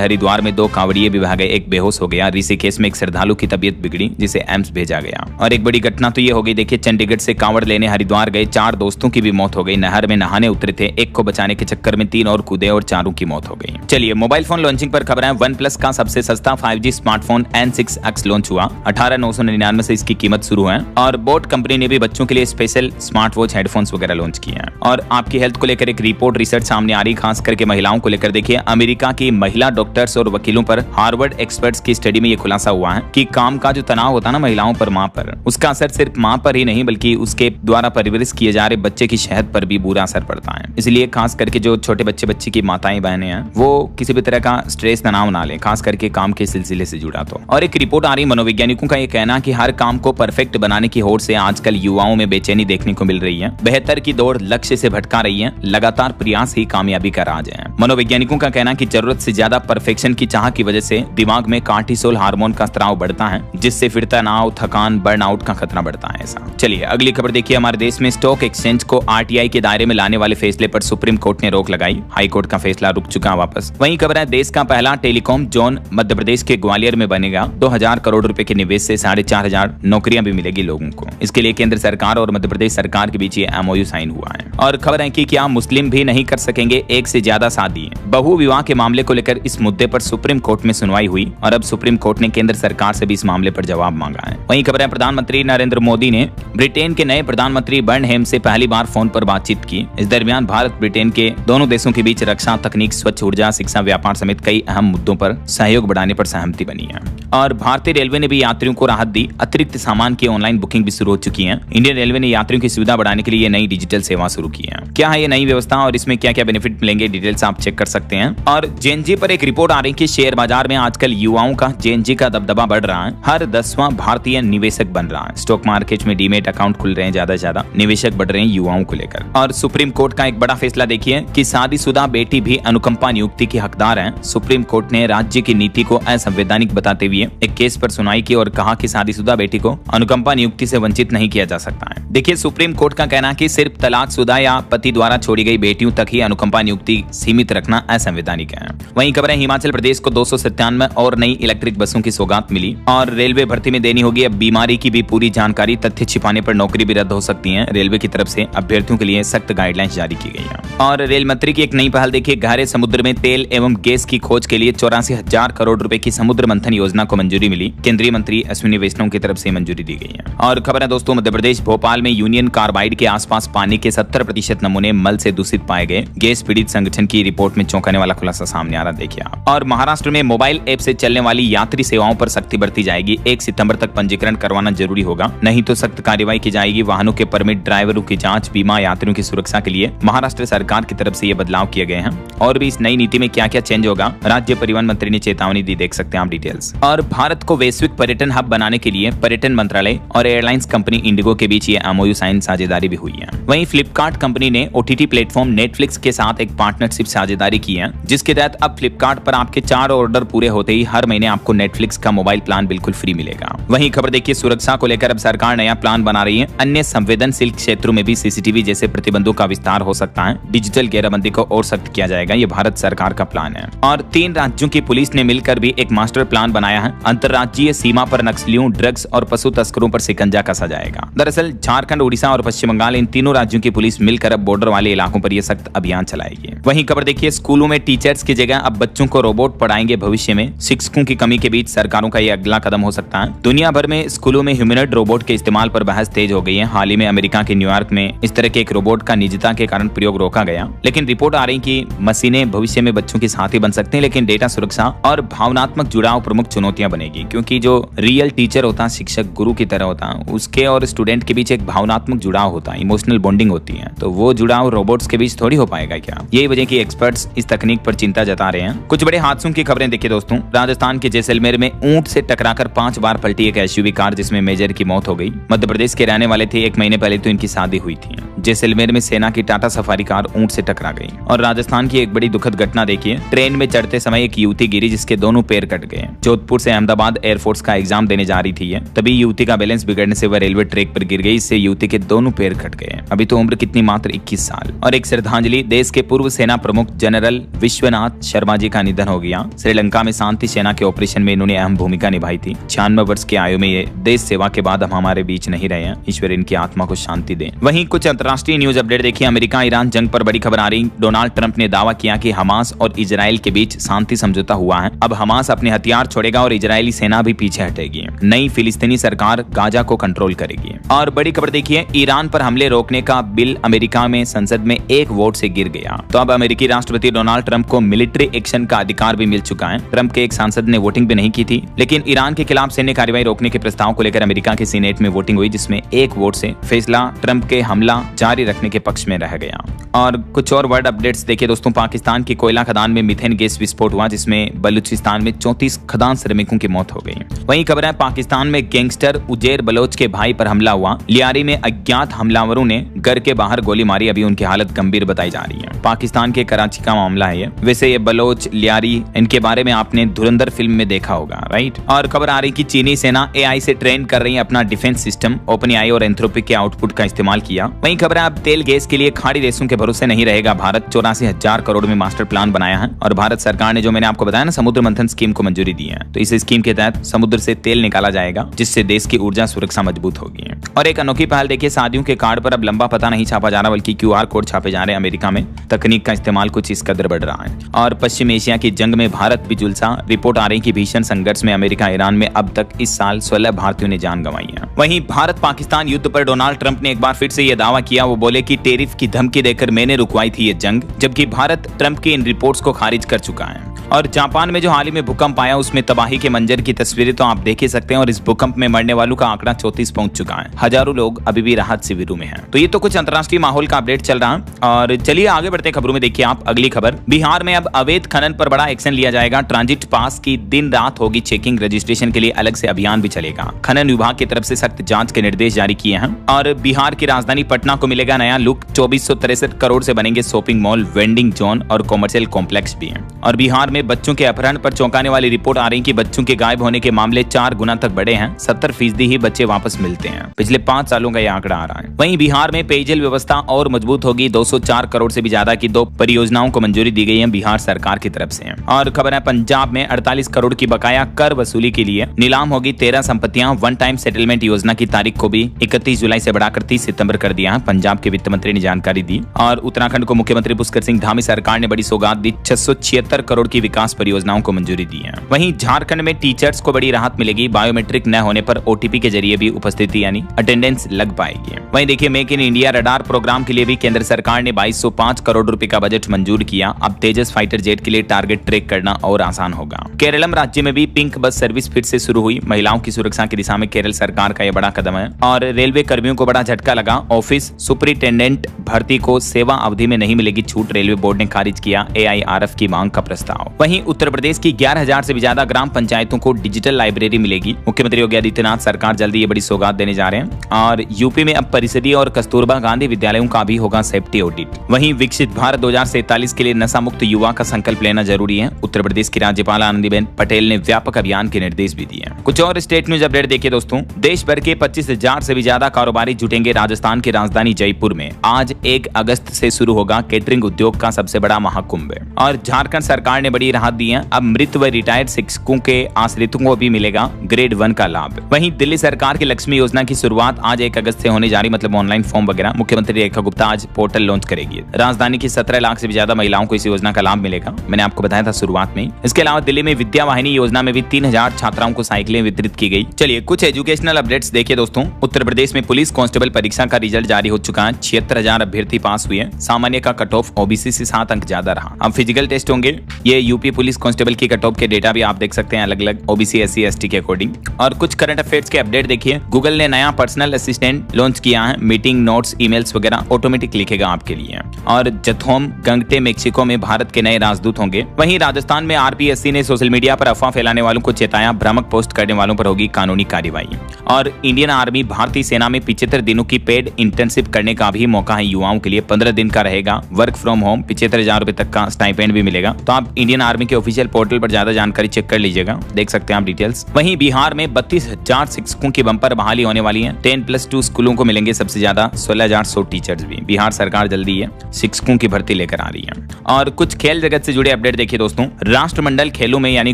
हरिद्वार में 2 कांवड़िए भी बह गए, एक बेहोश हो गया। ऋषिकेश में एक श्रद्धालु की तबीयत बिगड़ी जिसे एम्स भेजा गया। और एक बड़ी घटना तो ये हो गई, देखिए चंडीगढ़ से कांवड़ लेने हरिद्वार गए 4 दोस्तों की भी मौत हो गई। नहर में नहाने उतरे थे, एक को बचाने के चक्कर में 3 और कूदे और 4 की मौत हो गई। चलिए मोबाइल फोन लॉन्चिंग पर खबर है। OnePlus का सबसे सस्ता 5G स्मार्टफोन N6X लॉन्च हुआ। 18,999 से इसकी कीमत शुरू है। और बोट कंपनी ने भी बच्चों के लिए स्पेशल स्मार्ट वॉच, हेडफोन्स वगैरह लॉन्च किए हैं। और आपकी हेल्थ को लेकर एक रिपोर्ट रिसर्च सामने आ रही, खास करके महिलाओं को लेकर। देखिए अमेरिका की महिला डॉक्टर्स और वकीलों पर हार्वर्ड एक्सपर्ट्स की स्टडी में यह खुलासा हुआ है कि काम का जो तनाव होता है ना महिलाओं पर, मां पर, उसका असर सिर्फ मां पर ही नहीं बल्कि उसके द्वारा परवरिश किए जा रहे बच्चे की सेहत पर भी बुरा असर पड़ता है। इसलिए खास करके जो छोटे बच्चे की माताएं बहनें हैं वो किसी भी तरह का स्ट्रेस तनाव ना लें, खास करके काम के सिलसिले से जुड़ा तो। और एक रिपोर्ट आ रही, मनोवैज्ञानिकों का यह कहना कि हर काम को परफेक्ट बनाने की होड़ से आजकल युवाओं में बेचैनी देखने को मिल रही है। बेहतर की दौड़ लक्ष्य से भटका रही है। लगातार प्रयास ही कामयाबी का राज है। मनोवैज्ञानिकों का कहना कि जरूरत से ज्यादा परफेक्शन की चाह की वजह से दिमाग में कार्टिसोल हार्मोन का स्त्राव बढ़ता है, जिससे फिर तनाव, थकान, बर्नआउट का खतरा बढ़ता है। ऐसा चलिए अगली खबर देखिए। हमारे देश में स्टॉक एक्सचेंज को आरटीआई के दायरे में लाने वाले फैसले पर सुप्रीम कोर्ट ने रोक लगाई। हाई कोर्ट का फैसला रुक चुका वापस। वहीं खबर है, देश का पहला टेलीकॉम जोन मध्य प्रदेश के ग्वालियर में बनेगा। 2000 करोड़ रुपए के निवेश से 4,500 नौकरियां भी मिलेगी लोगों को। इसके लिए केंद्र सरकार और मध्य प्रदेश सरकार के बीच ये एमओयू साइन हुआ है। और खबर है कि क्या मुस्लिम भी नहीं कर सकेंगे एक से ज्यादा शादी। बहु विवाह के मामले को लेकर इस मुद्दे पर सुप्रीम कोर्ट में सुनवाई हुई और अब सुप्रीम कोर्ट ने केंद्र सरकार से भी इस मामले पर जवाब मांगा है। वहीं खबर है, प्रधानमंत्री नरेंद्र मोदी ने ब्रिटेन के नए प्रधानमंत्री बर्नहेम से पहली बार फोन पर बातचीत की। इस दरमियान भारत ब्रिटेन के दोनों देशों के बीच रक्षा, तकनीक, स्वच्छ ऊर्जा, शिक्षा, व्यापार समेत कई अहम मुद्दों पर सहयोग बढ़ाने पर सहमति बनी है। और भारतीय रेलवे ने भी यात्रियों को राहत दी। अतिरिक्त सामान की ऑनलाइन बुकिंग भी शुरू हो चुकी है। इंडियन रेलवे ने यात्रियों की सुविधा बढ़ाने के लिए ये नई डिजिटल सेवा शुरू की है। क्या है ये नई व्यवस्था और इसमें क्या क्या बेनिफिट मिलेंगे, डिटेल्स आप चेक कर सकते हैं। और जेएनजी पर एक रिपोर्ट आ रही है कि शेयर बाजार में आजकल युवाओं का जेएनजी का दबदबा बढ़ रहा है। हर 10वां भारतीय निवेशक बन रहा है। स्टॉक मार्केट में डीमेट अकाउंट खुल रहे हैं, ज्यादा से ज्यादा निवेशक बढ़ रहे हैं युवाओं को लेकर। और सुप्रीम कोर्ट का एक बड़ा फैसला देखिए कि शादीशुदा बेटी भी अनुकंपा नियुक्ति की हकदार है। सुप्रीम कोर्ट ने राज्य की नीति को असंवैधानिक बताते हुए एक केस पर सुनवाई की और कहा कि शादीशुदा बेटी को अनुकंपा नियुक्ति से वंचित नहीं किया जा सकता है। देखिए सुप्रीम कोर्ट का कहना है कि सिर्फ तलाकशुदा या पति द्वारा छोड़ी गई बेटियों तक ही अनुकंपा नियुक्ति सीमित रखना असंवैधानिक है। वहीं खबर है, हिमाचल प्रदेश को 297 और नई इलेक्ट्रिक बसों की सौगात मिली। और रेलवे भर्ती में देनी होगी अब बीमारी की भी पूरी जानकारी। तथ्य छिपाने पर नौकरी भी रद्द हो सकती है। रेलवे की तरफ से अभ्यर्थियों के लिए सख्त गाइडलाइंस जारी की गई है। और रेल मंत्री की एक नई पहल देखिए, गहरे समुद्र में तेल एवं गैस की खोज के लिए 84,000 करोड़ रुपए की समुद्र मंथन योजना को मंजूरी मिली। केंद्रीय मंत्री अश्विनी वैष्णव की तरफ से मंजूरी दी गई है। और खबर है दोस्तों, मध्य प्रदेश भोपाल में यूनियन कार्बाइड के आसपास पानी के 70% नमूने मल से दूषित पाए गए। गैस पीड़ित संगठन की रिपोर्ट में चौंकाने वाला खुलासा सामने आ रहा, देखिए आप। और महाराष्ट्र में मोबाइल ऐप से चलने वाली यात्री सेवाओं पर सख्ती बरती जाएगी। 1 सितंबर तक पंजीकरण करवाना जरूरी होगा, नहीं तो सख्त कार्रवाई की जाएगी। वाहनों के परमिट, ड्राइवरों की जांच, बीमा, यात्रियों की सुरक्षा के लिए महाराष्ट्र सरकार की तरफ से ये बदलाव किए गए हैं। और भी इस नई नीति में क्या क्या चेंज होगा, राज्य परिवहन मंत्री ने चेतावनी दी, देख सकते हैं आप डिटेल्स। और भारत को वैश्विक पर्यटन हब बनाने के लिए पर्यटन मंत्रालय और एयरलाइंस कंपनी इंडिगो के बीच ये एमओयू साइन साझेदारी भी हुई है। वहीं फ्लिपकार्ट कंपनी ने ओटीटी प्लेटफॉर्म नेटफ्लिक्स के साथ एक पार्टनरशिप साझेदारी की है, जिसके तहत अब फ्लिपकार्ट पर आपके 4 ऑर्डर पूरे होते ही हर महीने आपको नेटफ्लिक्स का मोबाइल प्लान बिल्कुल फ्री मिलेगा। वहीं खबर देखिए, सुरक्षा को लेकर अब सरकार नया प्लान बना रही है। अन्य संवेदनशील क्षेत्रों में भी सीसीटीवी जैसे प्रतिबंधों का विस्तार हो सकता है। डिजिटल घेराबंदी को और सख्त किया जाएगा, ये भारत सरकार का प्लान है। और 3 राज्यों की पुलिस ने मिलकर भी एक मास्टर प्लान बनाया है। अंतर्राज्यीय सीमा पर नक्सलियों, ड्रग्स और पशु तस्करों पर शिकंजा कसा जाएगा। दरअसल झारखंड, उड़ीसा और पश्चिम बंगाल, इन तीनों राज्यों की पुलिस मिलकर लेकर अब बॉर्डर वाले इलाकों पर यह सख्त अभियान चलाएगी। वहीं खबर देखिए, स्कूलों में टीचर्स की जगह अब बच्चों को रोबोट पढ़ाएंगे भविष्य में। शिक्षकों की कमी के बीच सरकारों का यह अगला कदम हो सकता है। दुनिया भर में स्कूलों में ह्यूमनॉइड रोबोट के इस्तेमाल पर बहस तेज हो गई है। हाल ही में अमेरिका के न्यूयॉर्क में इस तरह के एक रोबोट का निजता के कारण प्रयोग रोका गया, लेकिन रिपोर्ट आ रही कि मशीनें भविष्य में बच्चों के साथी बन सकते हैं, लेकिन डेटा सुरक्षा और भावनात्मक जुड़ाव प्रमुख चुनौतियां बनेगी। क्योंकि जो रियल टीचर होता है, शिक्षक गुरु की तरह होता है, उसके और स्टूडेंट के बीच एक भावनात्मक जुड़ाव होता है, इमोशनल बॉन्डिंग होती है, तो वो जुड़ाव रोबोट्स के बीच थोड़ी हो पाएगा क्या? यही वजह की एक्सपर्ट्स इस तकनीक पर चिंता जता रहे हैं। कुछ बड़े हादसों की खबरें देखिए दोस्तों। राजस्थान के जैसलमेर में ऊंट से टकराकर 5 बार पलटी एक एसयूवी कार, जिसमें मेजर की मौत हो गई। मध्य प्रदेश के रहने वाले थे। 1 महीने पहले तो इनकी शादी हुई थी। जैसलमेर में सेना की टाटा सफारी कार ऊंट से टकरा गई। और राजस्थान की एक बड़ी दुखद घटना देखिए, ट्रेन में चढ़ते समय एक युवती गिरी जिसके दोनों पैर कट गए। जोधपुर से अहमदाबाद एयरफोर्स का एग्जाम देने जा रही थी, तभी युवती का बैलेंस बिगड़ने से वह रेलवे ट्रैक पर गिर गई। इससे युवती के दोनों पैर कट गए। अभी तो उम्र कितनी, मात्र 21 साल। और एक श्रद्धांजलि, देश के पूर्व सेना प्रमुख जनरल विश्वनाथ शर्मा जी का निधन हो गया। श्रीलंका में शांति सेना के ऑपरेशन में इन्होंने अहम भूमिका निभाई थी। 96 वर्ष की आयु में ये देश सेवा के बाद हम हमारे बीच नहीं रहे हैं। ईश्वर इनकी आत्मा को शांति दे। वहीं कुछ अंतर्राष्ट्रीय न्यूज अपडेट देखिए। अमेरिका ईरान जंग पर बड़ी खबर आ रही। डोनाल्ड ट्रंप ने दावा किया कि हमास और इजराइल के बीच शांति समझौता हुआ है। अब हमास अपने हथियार छोड़ेगा और इजरायली सेना भी पीछे हटेगी। नई फिलिस्तीनी सरकार गाजा को कंट्रोल करेगी। और बड़ी खबर देखिए, ईरान पर हमले रोकने का बिल अमेरिका में संसद में 1 वोट से गिर गया। तो अब अमेरिकी राष्ट्रपति डोनाल्ड ट्रंप को मिलिट्री एक्शन का अधिकार भी मिल चुका है। ट्रंप के एक सांसद ने वोटिंग भी नहीं की थी, लेकिन ईरान के खिलाफ सैन्य कार्रवाई रोकने के प्रस्ताव को लेकर अमेरिका के सीनेट में वोटिंग हुई, जिसमें 1 वोट से फैसला ट्रंप के हमला जारी रखने के पक्ष में रह गया। और कुछ और वर्ल्ड अपडेट्स देखिए दोस्तों। पाकिस्तान की कोयला खदान में मीथेन गैस विस्फोट हुआ, जिसमें बलूचिस्तान में 34 खदान श्रमिकों की मौत हो गई। वहीं खबर है, पाकिस्तान में गैंगस्टर उजैर बलोच के भाई पर हमला हुआ। लियारी में अज्ञात हमलावरों ने घर के बाहर गोली मारी। अभी उनकी हालत गंभीर बताई जा रही है। पाकिस्तान के कराची का मामला है ये। वैसे ये बलोच, लियारी, इनके बारे में आपने धुरंधर फिल्म में देखा होगा, राइट। और खबर आ रही कि चीनी सेना एआई से ट्रेन कर रही है अपना डिफेंस सिस्टम। ओपन एआई और एंथ्रोपिक के आउटपुट का इस्तेमाल किया। वहीं खबर है, अब तेल गैस के लिए खाड़ी देशों के भरोसे नहीं रहेगा भारत। 84,000 करोड़ में मास्टर प्लान बनाया है। और भारत सरकार ने, जो मैंने आपको बताया ना, समुद्र मंथन स्कीम को मंजूरी दी है। तो इस स्कीम के तहत समुद्र से तेल निकाला जाएगा, जिससे देश की ऊर्जा सुरक्षा मजबूत होगी। और एक अनोखी पहल देखिए, शादियों के कार्ड पर अब लंबा पता नहीं छापा जा रहा, बल्कि QR कोड छापे जा रहे हैं। अमेरिका में तकनीक का इस्तेमाल कुछ इस कदर बढ़ रहा है। और पश्चिम एशिया की जंग में भारत भी जुलसा। रिपोर्ट आ रही कि भीषण संघर्ष में अमेरिका ईरान में अब तक इस साल 16 भारतीयों ने जान गंवाई है। वहीं भारत पाकिस्तान युद्ध पर डोनाल्ड ट्रंप ने एक बार फिर से यह दावा किया। वो बोले कि टेरिफ की धमकी देकर मैंने रुकवाई थी ये जंग, जबकि भारत ट्रंप की इन रिपोर्ट्स को खारिज कर चुका है। और जापान में जो हाल ही में भूकंप आया, उसमें तबाही के मंजर की तस्वीरें तो आप देख ही सकते हैं। और इस भूकंप में मरने वालों का आंकड़ा 34 पहुंच चुका है। हजारों लोग अभी भी राहत शिविरों में हैं। तो ये तो कुछ अंतर्राष्ट्रीय माहौल का अपडेट चल रहा है। और चलिए आगे बढ़ते खबरों में। देखिए आप अगली खबर, बिहार में अब अवैध खनन पर बड़ा एक्शन लिया जाएगा। ट्रांजिट पास की दिन रात होगी चेकिंग। रजिस्ट्रेशन के लिए अलग से अभियान भी चलेगा। खनन विभाग की तरफ से सख्त जांच के निर्देश जारी किए हैं। और बिहार की राजधानी पटना को मिलेगा नया लुक। 2463 करोड़ से बनेंगे शॉपिंग मॉल, वेंडिंग जोन और कॉमर्शियल कॉम्प्लेक्स भी हैं। और बिहार में बच्चों के अपहरण पर चौंकाने वाली रिपोर्ट आ रही कि बच्चों के गायब होने के मामले 4 गुना तक बढ़े हैं। 70% ही बच्चे वापस मिलते हैं। पिछले 5 सालों का यह आंकड़ा आ रहा है। वहीं बिहार में पेयजल व्यवस्था और मजबूत होगी। 204 करोड़ से भी ज्यादा की 2 परियोजनाओं को मंजूरी दी गई है बिहार सरकार की तरफ से। और खबर है, पंजाब में 48 करोड़ की बकाया कर वसूली के लिए नीलाम होगी 13 संपत्तियां। वन टाइम सेटलमेंट योजना की तारीख को भी 31 जुलाई से बढ़ाकर 30 सितंबर कर दिया है। पंजाब के वित्त मंत्री ने जानकारी दी। और उत्तराखंड को मुख्यमंत्री पुष्कर सिंह धामी सरकार ने बड़ी सौगात दी। 676 करोड़ की विकास परियोजनाओं को मंजूरी दी है। वहीं झारखंड में टीचर्स को बड़ी राहत मिलेगी। बायोमेट्रिक न होने पर OTP के जरिए भी उपस्थिति यानी अटेंडेंस लग पाएगी। वहीं देखिए, make in India radar programme के लिए भी केंद्र सरकार ने 2205 करोड़ रुपए का बजट मंजूर किया। अब तेजस फाइटर जेट के लिए टारगेट ट्रैक करना और आसान होगा। केरलम राज्य में भी पिंक बस सर्विस फिर से शुरू हुई। महिलाओं की सुरक्षा की दिशा में केरल सरकार का यह बड़ा कदम है। और रेलवे कर्मियों को बड़ा झटका लगा। ऑफिस सुपरिटेंडेंट भर्ती को सेवा अवधि में नहीं मिलेगी छूट। रेलवे बोर्ड ने खारिज किया AIRF की मांग का प्रस्ताव। वहीं उत्तर प्रदेश की 11,000 से भी ज्यादा ग्राम पंचायतों को डिजिटल लाइब्रेरी मिलेगी। मुख्यमंत्री योगी आदित्यनाथ सरकार जल्दी ये बड़ी सौगात देने जा रहे हैं। और यूपी में अब परिषदीय और कस्तूरबा गांधी विद्यालयों का भी होगा सेफ्टी ऑडिट। वहीं विकसित भारत 2047 के लिए नशा मुक्त युवा का संकल्प लेना जरूरी है। उत्तर प्रदेश की राज्यपाल आनंदीबेन पटेल ने व्यापक अभियान के निर्देश भी दिए। कुछ और स्टेट न्यूज अपडेट देखिए दोस्तों। देश भर के 25,000 से भी ज्यादा कारोबारी जुटेंगे राजस्थान की राजधानी जयपुर में। आज 1 अगस्त से शुरू होगा केटरिंग उद्योग का सबसे बड़ा महाकुंभ। और झारखंड सरकार ने बड़ी राहत दी है। अब मृत व रिटायर्ड शिक्षकों के आश्रितों को भी मिलेगा ग्रेड 1 का लाभ। वहीं दिल्ली सरकार की लक्ष्मी योजना की शुरुआत आज 1 अगस्त से होने जा रही, मतलब ऑनलाइन फॉर्म वगैरह। मुख्यमंत्री रेखा गुप्ता आज पोर्टल लॉन्च करेगी। राजधानी की 17 लाख से भी ज्यादा महिलाओं को इस योजना का लाभ मिलेगा, मैंने आपको बताया था शुरुआत में। इसके अलावा दिल्ली में विद्या वाहिनी योजना में भी 3000 छात्राओं को साइकिलें वितरित की गई। चलिए कुछ एजुकेशनल अपडेट्स देखिए दोस्तों। उत्तर प्रदेश में पुलिस कांस्टेबल परीक्षा का रिजल्ट जारी हो चुका है। 76,000 अभ्यर्थी पास हुए। सामान्य का कट ऑफ ओबीसी से 7 अंक ज्यादा रहा। अब फिजिकल टेस्ट होंगे। ये यूपी पुलिस कांस्टेबल की कट ऑफ के डेटा भी आप देख सकते हैं अलग अलग ओबीसी एससी एसटी के अकॉर्डिंग। और कुछ करंट अफेयर्स के अपडेट देखिए। गूगल ने नया पर्सनल असिस्टेंट लॉन्च किया है। मीटिंग नोट्स ईमेल्स वगैरह ऑटोमेटिक लिखेगा आपके लिए। और जथोम गंगटे मेक्सिको में भारत के नए राजदूत होंगे। वहीं राजस्थान में आरपीएससी ने सोशल मीडिया पर अफवाह फैलाने वालों को चेताया, भ्रामक पोस्ट करने वालों पर होगी कानूनी कार्रवाई। और इंडियन आर्मी भारतीय सेना में 75 दिनों की पेड इंटर्नशिप करने का भी मौका है युवाओं के लिए। 15 दिन का रहेगा वर्क फ्रॉम होम। 75,000 रुपए तक का स्टाइपेंड भी मिलेगा। तो आप इंडियन आर्मी के ऑफिशियल पोर्टल पर ज्यादा जानकारी चेक कर लीजिएगा, देख सकते हैं आप डिटेल्स। वहीं बिहार में 32,000 शिक्षकों की बंपर बहाली होने वाली है। 10+2 स्कूलों को मिलेंगे सबसे ज्यादा 16,100 टीचर्स भी। बिहार सरकार जल्दी है शिक्षकों की भर्ती लेकर आ रही है। और कुछ खेल जगत से जुड़े अपडेट देखिए दोस्तों। राष्ट्रमंडल खेलों में यानी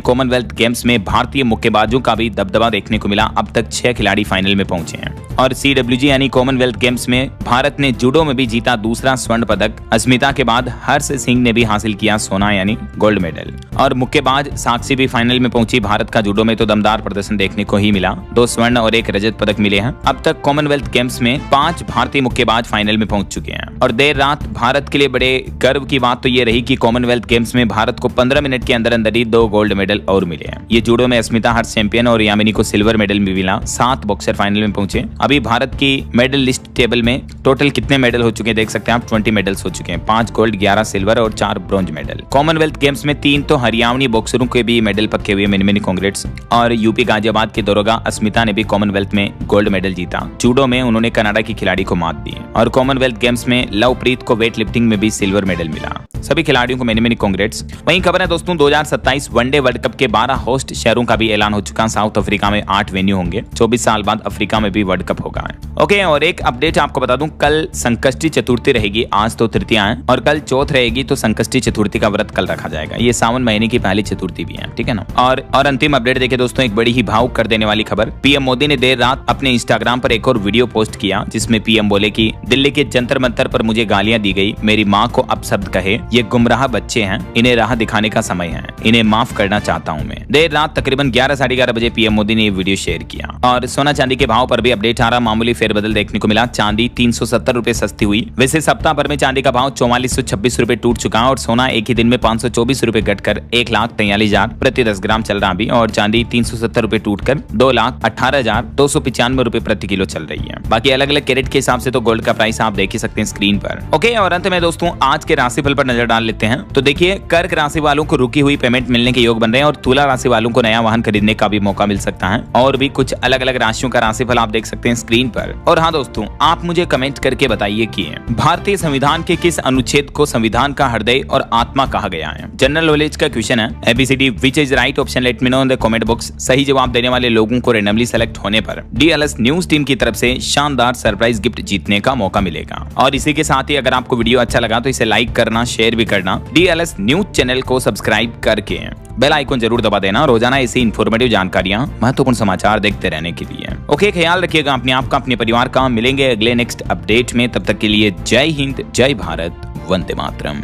कॉमनवेल्थ गेम्स में भारतीय मुक्केबाजों का भी दबदबा देखने को मिला। अब तक 6 खिलाड़ी फाइनल में पहुंचे हैं। और CWG यानी कॉमनवेल्थ गेम्स में भारत ने जूडो में भी जीता दूसरा स्वर्ण पदक। अस्मिता के बाद हर्ष सिंह ने भी हासिल किया सोना यानी गोल्ड मेडल। और मुक्केबाज साक्षी भी फाइनल में पहुंची। भारत का जूडो में तो दमदार प्रदर्शन देखने को ही मिला। 2 स्वर्ण और 1 रजत पदक मिले हैं। अब तक कॉमनवेल्थ गेम्स में 5 भारतीय मुक्केबाज फाइनल में पहुंच चुके हैं। और देर रात भारत के लिए बड़े गर्व की बात तो ये रही कि कॉमनवेल्थ गेम्स में भारत को 15 मिनट के अंदर अंदर ही 2 गोल्ड मेडल और मिले हैं। ये जूडो में अस्मिता हर्ष चैंपियन और यामिनी को सिल्वर मेडल भी मिला। 7 बॉक्सर फाइनल में पहुंचे। अभी भारत की मेडल लिस्ट टेबल में टोटल कितने मेडल हो चुके हैं देख सकते हैं आप। 20 मेडल्स हो चुके हैं। 5 गोल्ड, 11 सिल्वर और 4 ब्रॉन्ज मेडल। कॉमनवेल्थ गेम्स में 3 तो हरियाणवी बॉक्सरों के भी मेडल पक्के हुए। Many congrats. और यूपी गाजियाबाद के दरोगा अस्मिता ने भी कॉमनवेल्थ में गोल्ड मेडल जीता। जूडो में उन्होंने कनाडा की खिलाड़ी को मात दी। और कॉमनवेल्थ गेम्स में लवप्रीत को वेट लिफ्टिंग में भी सिल्वर मेडल मिला। सभी खिलाड़ियों को मेनी कांग्रेट्स। वहीं खबर है दोस्तों 2027 वनडे वर्ल्ड कप के 12 होस्ट शहरों का भी ऐलान हो चुका। साउथ अफ्रीका में 8 वेन्यू होंगे। 24 साल बाद अफ्रीका में भी वर्ल्ड कप होगा। ओके, और एक अपडेट आपको बता दूं, कल संकष्टी चतुर्थी रहेगी। आज तो तृतीया है और कल चौथ रहेगी, तो संकष्टी चतुर्थी का व्रत कल रखा जाएगा। ये सावन महीने की पहली चतुर्थी भी है, ठीक है ना। और अंतिम अपडेट देखिए दोस्तों, एक बड़ी ही भावुक कर देने वाली खबर। पीएम मोदी ने देर रात अपने इंस्टाग्राम पर एक और वीडियो पोस्ट किया, जिसमें पीएम बोले कि दिल्ली के जंतर मंतर पर मुझे गालियां दी गई। मेरी माँ को अपशब्द कहे। ये गुमराह बच्चे हैं, इन्हें राह दिखाने का समय है। इन्हें माफ करना चाहता हूँ मैं। देर रात तकरीबन 11 साढ़े 11 बजे पीएम मोदी ने ये वीडियो शेयर किया। और सोना चांदी के भाव पर भी अपडेट आ रहा, मामूली फेरबदल देखने को मिला। चांदी 370 रुपए सस्ती हुई। वैसे सप्ताह भर में चांदी का भाव 4426 रुपए टूट चुका है। और सोना एक ही दिन में 524 रुपए घटकर 1,43,000 प्रति 10 ग्राम चल रहा अभी। और चांदी 370 रुपए टूटकर 2,18,295 रुपए प्रति किलो चल रही है। बाकी अलग अलग कैरेट के हिसाब से तो गोल्ड का प्राइस आप देख ही सकते हैं स्क्रीन पर। ओके, और अंत में दोस्तों आज के राशिफल पर नजर डाल लेते हैं। तो देखिए, कर्क राशि वालों को रुकी हुई पेमेंट मिलने के योग बन रहे हैं। और तुला राशि वालों को नया वाहन खरीदने का भी मौका मिल सकता है। और भी कुछ अलग अलग राशियों का राशिफल आप देख सकते हैं स्क्रीन पर। और हाँ दोस्तों, आप मुझे कमेंट करके बताइए कि भारतीय संविधान के किस अनुच्छेद को संविधान का हृदय और आत्मा कहा गया है। जनरल नॉलेज का क्वेश्चन है। ABCD which is right option, let me know in the comment box. सही जवाब देने वाले लोगों को रैंडमली सेलेक्ट होने पर DLS न्यूज टीम की तरफ से शानदार सरप्राइज गिफ्ट जीतने का मौका मिलेगा। और इसी के साथ ही अगर आपको वीडियो अच्छा लगा तो इसे लाइक करना, शेयर भी करना। DLS न्यूज चैनल को सब्सक्राइब करके बेल आइकन जरूर दबा देना। रोजाना ऐसी इंफॉर्मेटिव जानकारियां, महत्वपूर्ण समाचार देखते रहने के लिए। ओके, ख्याल रखिएगा अपने आप का, अपने परिवार का। मिलेंगे अगले नेक्स्ट अपडेट में। तब तक के लिए जय हिंद, जय भारत, वंदे मातरम।